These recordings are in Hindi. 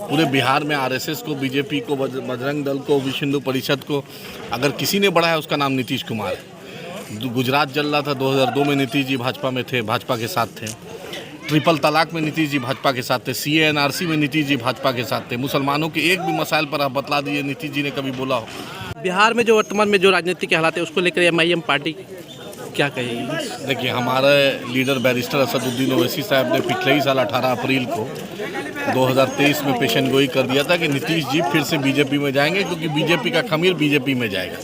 पूरे बिहार में आरएसएस को, बीजेपी को, बजरंग दल को, विश्व हिंदू परिषद को अगर किसी ने बढ़ाया उसका नाम नीतीश कुमार है। गुजरात जल रहा था 2002 में, नीतीश जी भाजपा में थे, भाजपा के साथ थे। ट्रिपल तलाक में नीतीश जी भाजपा के साथ थे। सीए एनआरसी में नीतीश जी भाजपा के साथ थे। मुसलमानों के एक भी मसाइल पर आप बतला दीजिए नीतीश जी ने कभी बोला हो। बिहार में जो वर्तमान में जो राजनीतिक के हालात है उसको लेकर एमआईएम पार्टी क्या कहेगी? देखिए, हमारे लीडर बैरिस्टर असदुद्दीन ओवैसी साहब ने पिछले ही साल 18 अप्रैल को 2023 में पेशन गोई कर दिया था कि नीतीश जी फिर से बीजेपी में जाएंगे, क्योंकि बीजेपी का खमीर बीजेपी में जाएगा।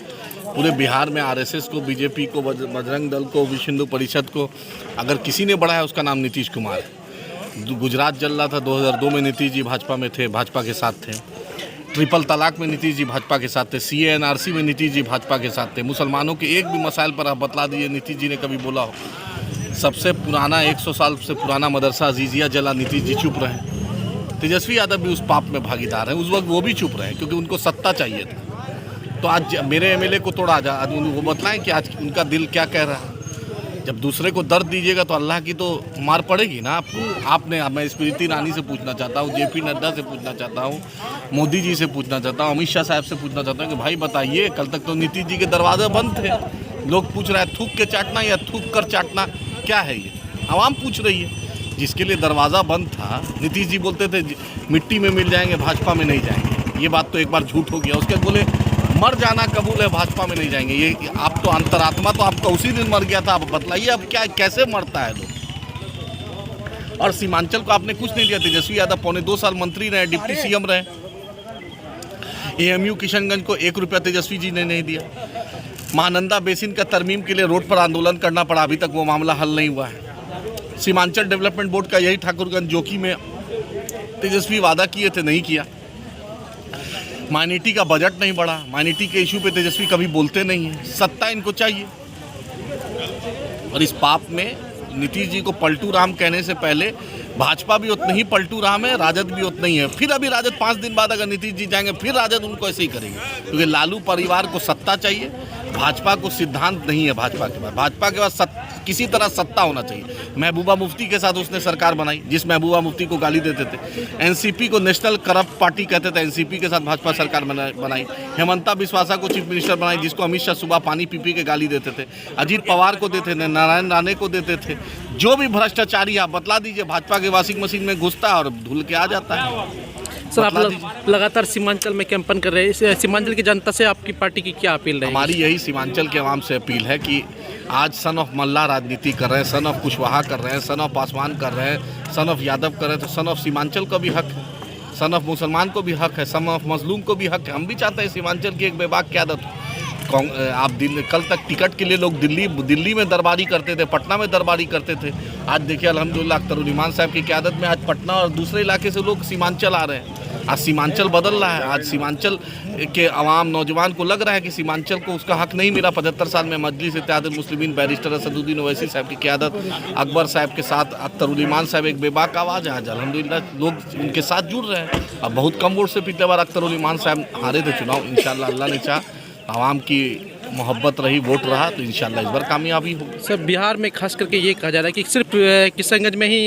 पूरे बिहार में आरएसएस को, बीजेपी को, बजरंग दल को, विश्व हिंदू परिषद को अगर किसी ने बढ़ाया उसका नाम नीतीश कुमार है। गुजरात जल रहा था 2002 में, नीतीश जी भाजपा में थे, भाजपा के साथ थे। ट्रिपल तलाक में नीतीश जी भाजपा के साथ थे। सीए एनआरसी में नीतीश जी भाजपा के साथ थे। मुसलमानों के एक भी मसाइल पर आप बतला दीजिए नीतीश जी ने कभी बोला हो। सबसे पुराना 100 साल से पुराना मदरसा अजीजिया जला, नीतीश जी चुप रहे। तेजस्वी यादव भी उस पाप में भागीदार हैं, उस वक्त वो भी चुप रहे क्योंकि उनको सत्ता चाहिए था। तो आज मेरे एमएलए को तोड़ा जा, आज वो बतलाएं कि आज उनका दिल क्या कह रहा है। जब दूसरे को दर्द दीजिएगा तो अल्लाह की तो मार पड़ेगी ना आपको। आपने, मैं स्मृति ईरानी से पूछना चाहता हूँ, जेपी नड्डा से पूछना चाहता हूँ, मोदी जी से पूछना चाहता हूँ, अमित शाह साहब से पूछना चाहता हूँ कि भाई बताइए, कल तक तो नीतीश जी के दरवाजे बंद थे। लोग पूछ रहे हैं थूक के चाटना या थूक कर चाटना क्या है ये, आवाम पूछ रही है। जिसके लिए दरवाज़ा बंद था, नीतीश जी बोलते थे मिट्टी में मिल जाएंगे, भाजपा में नहीं जाएंगे। ये बात तो एक बार झूठ हो गया। उसके बोले मर जाना कबूल है, भाजपा में नहीं जाएंगे। ये आप तो अंतरात्मा तो आपका उसी दिन मर गया था। आप बताइए अब क्या, कैसे मरता है लोग। और सीमांचल को आपने कुछ नहीं दिया। तेजस्वी यादव 2.25 साल मंत्री रहे, डिप्टी सीएम रहे। एएमयू किशनगंज को 1 रुपया तेजस्वी जी ने नहीं दिया। महानंदा बेसिन का तरमीम के लिए रोड पर आंदोलन करना पड़ा, अभी तक वो मामला हल नहीं हुआ है। सीमांचल डेवलपमेंट बोर्ड का यही ठाकुरगंज जोकी में तेजस्वी वादा किए थे, नहीं किया। माइनॉरिटी का बजट नहीं बढ़ा। माइनॉरिटी के इशू पे तेजस्वी कभी बोलते नहीं है। सत्ता इनको चाहिए। और इस पाप में नीतीश जी को पलटू राम कहने से पहले भाजपा भी उतना ही पलटू राम है, राजद भी उतना ही है। फिर अभी राजद 5 दिन बाद अगर नीतीश जी जाएंगे फिर राजद उनको ऐसे ही करेंगे, क्योंकि लालू परिवार को सत्ता चाहिए, भाजपा को सिद्धांत नहीं है। भाजपा के पास किसी तरह सत्ता होना चाहिए। महबूबा मुफ्ती के साथ उसने सरकार बनाई, जिस महबूबा मुफ्ती को गाली देते थे। एनसीपी को नेशनल करप्ट पार्टी कहते थे, एनसीपी के साथ भाजपा सरकार बनाई। हेमंता बिस्वासा को चीफ मिनिस्टर बनाई, जिसको अमित शाह सुबह पानी पी के गाली देते थे। अजीत पवार को देते थे, नारायण राणे को देते थे। जो भी भ्रष्टाचारी आप बतला दीजिए, भाजपा के वॉशिंग मशीन में घुसता है और धुल के आ जाता है। सर, आप लगातार सीमांचल में कैंपेन कर रहे हैं। सीमांचल की जनता से आपकी पार्टी की क्या अपील है? हमारी यही सीमांचल के आवाम से अपील है कि आज सन ऑफ मल्ला राजनीति कर रहे हैं, सन ऑफ कुशवाहा कर रहे हैं, सन ऑफ पासवान कर रहे हैं, सन ऑफ यादव कर रहे हैं, तो सन ऑफ सीमांचल का भी हक है, सन ऑफ मुसलमान को भी हक है, सन ऑफ मजलूम को भी हक है। हम भी चाहते हैं सीमांचल की एक बेबाक क़यादत हो। आप कल तक टिकट के लिए लोग दिल्ली में दरबारी करते थे, पटना में दरबारी करते थे। आज देखिए अल्हम्दुलिल्लाह अख्तरुल ईमान साहब की क़यादत में आज पटना और दूसरे इलाके से लोग सीमांचल आ रहे हैं। आज सीमांचल बदल रहा है। आज सीमांचल के अवाम, नौजवान को लग रहा है कि सीमांचल को उसका हक नहीं मिला। 75 साल में मजलिस इत्तेहादुल मुस्लिमीन बैरिस्टर असदुद्दीन ओवैसी साहब की क़यादत, अकबर साहब के साथ अख्तरुल ईमान साहब एक बेबाक आवाज़ है। आज अल्हम्दुलिल्लाह लोग उनके साथ जुड़ रहे हैं। अब बहुत कम वोट से पिछले बार अख्तरुल ईमान साहब हारे थे चुनाव। इंशाअल्लाह अल्लाह ने चाहा, आवाम की मोहब्बत रही, वोट रहा, तो इंशाल्लाह इस बार कामयाबी होगी। सर, बिहार में खास करके ये कहा जा रहा है कि सिर्फ किशनगंज में ही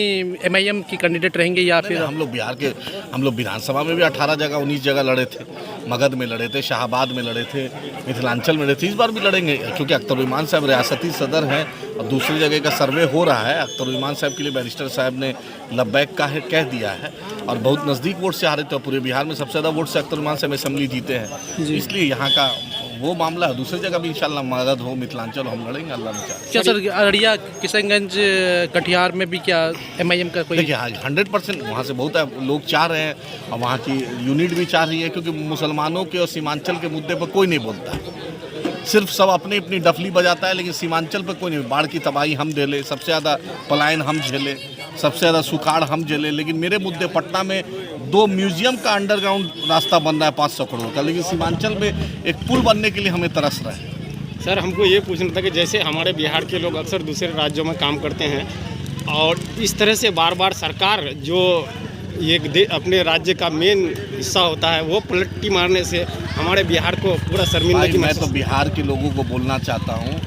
एमआईएम की कैंडिडेट रहेंगे या फिर हम लोग विधानसभा में भी 18 जगह 19 जगह लड़े थे। मगध में लड़े थे, शाहाबाद में लड़े थे, मिथिलांचल में लड़े थे। इस बार भी लड़ेंगे क्योंकि अख्तरुल ईमान साहब रियासती सदर हैं और दूसरी जगह का सर्वे हो रहा है। अख्तरुल ईमान साहब के लिए बैरिस्टर साहब ने लब्बैक कह दिया है और बहुत नज़दीक वोट से हारे थे। पूरे बिहार में सबसे ज़्यादा वोट से अख्तरुल ईमान साहब असेंबली जीते हैं, इसलिए यहाँ का वो मामला है। दूसरी जगह भी इंशाल्लाह मगध हो, मिथिलांचल हो, हम लड़ेंगे अल्लाह ने चाहा। क्या सर, अररिया, किशनगंज, कटिहार में भी क्या एमआईएम का कोई? देखिए, हाँ 100% वहाँ से बहुत लोग चाह रहे हैं और वहाँ की यूनिट भी चाह रही है, क्योंकि मुसलमानों के और सीमांचल के मुद्दे पर कोई नहीं बोलता है। सिर्फ सब अपनी अपनी डफली बजाता है, लेकिन सीमांचल पर कोई नहीं। बाढ़ की तबाही हम झेले, सबसे ज़्यादा पलायन हम झेले, सबसे ज़्यादा सुखाड़ हम झेले, लेकिन मेरे मुद्दे पटना में 2 म्यूजियम का अंडरग्राउंड रास्ता बन रहा है 500 करोड़ का, लेकिन सीमांचल में एक पुल बनने के लिए हमें तरस रहा है। सर, हमको ये पूछना था कि जैसे हमारे बिहार के लोग अक्सर दूसरे राज्यों में काम करते हैं और इस तरह से बार बार सरकार जो ये अपने राज्य का मेन हिस्सा होता है वो पलटी मारने से हमारे बिहार को पूरा शर्मिंदगी। मैं तो बिहार के लोगों को बोलना चाहता हूँ,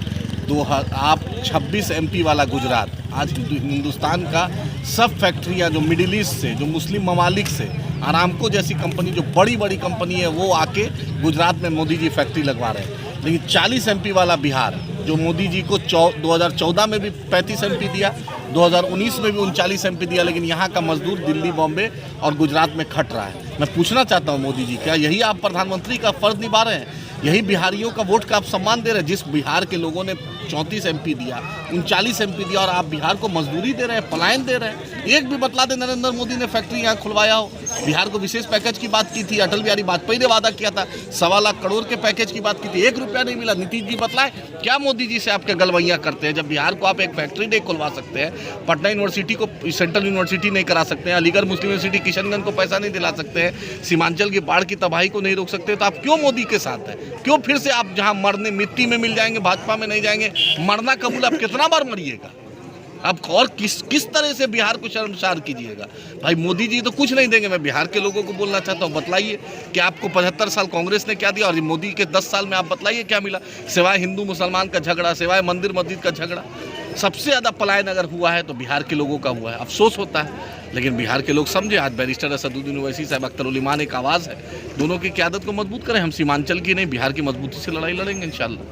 आप 26 MP वाला गुजरात आज हिंदुस्तान का सब फैक्ट्रियाँ जो मिडिल ईस्ट से, जो मुस्लिम ममालिक से आरामको जैसी कंपनी जो बड़ी बड़ी कंपनी है वो आके गुजरात में मोदी जी फैक्ट्री लगवा रहे हैं। लेकिन 40 MP वाला बिहार जो मोदी जी को 2014 में भी 35 MP दिया, 2019 में भी 39 MP दिया, लेकिन यहाँ का मजदूर दिल्ली, बॉम्बे और गुजरात में खट रहा है। मैं पूछना चाहता हूँ मोदी जी, क्या यही आप प्रधानमंत्री का फर्ज निभा रहे हैं? यही बिहारियों का वोट का आप सम्मान दे रहे हैं? जिस बिहार के लोगों ने 34 MP दिया, 39 MP दिया और आप बिहार को मजदूरी दे रहे हैं, पलायन दे रहे हैं। एक भी बतला दे नरेंद्र मोदी ने फैक्ट्री यहाँ खुलवाया हो। बिहार को विशेष पैकेज की बात की थी, अटल बिहारी वाजपेयी ने वादा किया था, 1.25 लाख करोड़ के पैकेज की बात की थी, 1 रुपया नहीं मिला। नीतीश जी बतलाए क्या मोदी जी से आपके गलवैया करते हैं? जब बिहार को आप एक फैक्ट्री नहीं खुलवा सकते हैं, पटना यूनिवर्सिटी को सेंट्रल यूनिवर्सिटी नहीं करा सकते हैं, अलीगढ़ मुस्लिम यूनिवर्सिटी किशनगंज को पैसा नहीं दिला सकते हैं, सीमांचल की बाढ़ की तबाही को नहीं रोक सकते, तो आप क्यों मोदी के साथ हैं? क्यों फिर से आप जहां मरने मिट्टी में मिल जाएंगे, भाजपा में नहीं जाएंगे? मरना कबूल, आप कितना बार मरिएगा? अब और किस तरह से बिहार को शर्मसार कीजिएगा? भाई मोदी जी तो कुछ नहीं देंगे। मैं बिहार के लोगों को बोलना चाहता हूँ, बतलाइए कि आपको 75 साल कांग्रेस ने क्या दिया और मोदी के 10 साल में आप बतलाइए क्या मिला, सिवाय हिंदू मुसलमान का झगड़ा, सिवाय मंदिर मस्जिद का झगड़ा। सबसे ज़्यादा पलायन अगर हुआ है तो बिहार के लोगों का हुआ है। अफसोस होता है, लेकिन बिहार के लोग समझे। आज बैरिस्टर असदुद्दीन ओवैसी साहब, अख्तर उल ईमान एक आवाज़ है, दोनों की क़यादत को मजबूत करें। हम सीमांचल की नहीं, बिहार की मजबूती से लड़ाई लड़ेंगे इंशाल्लाह।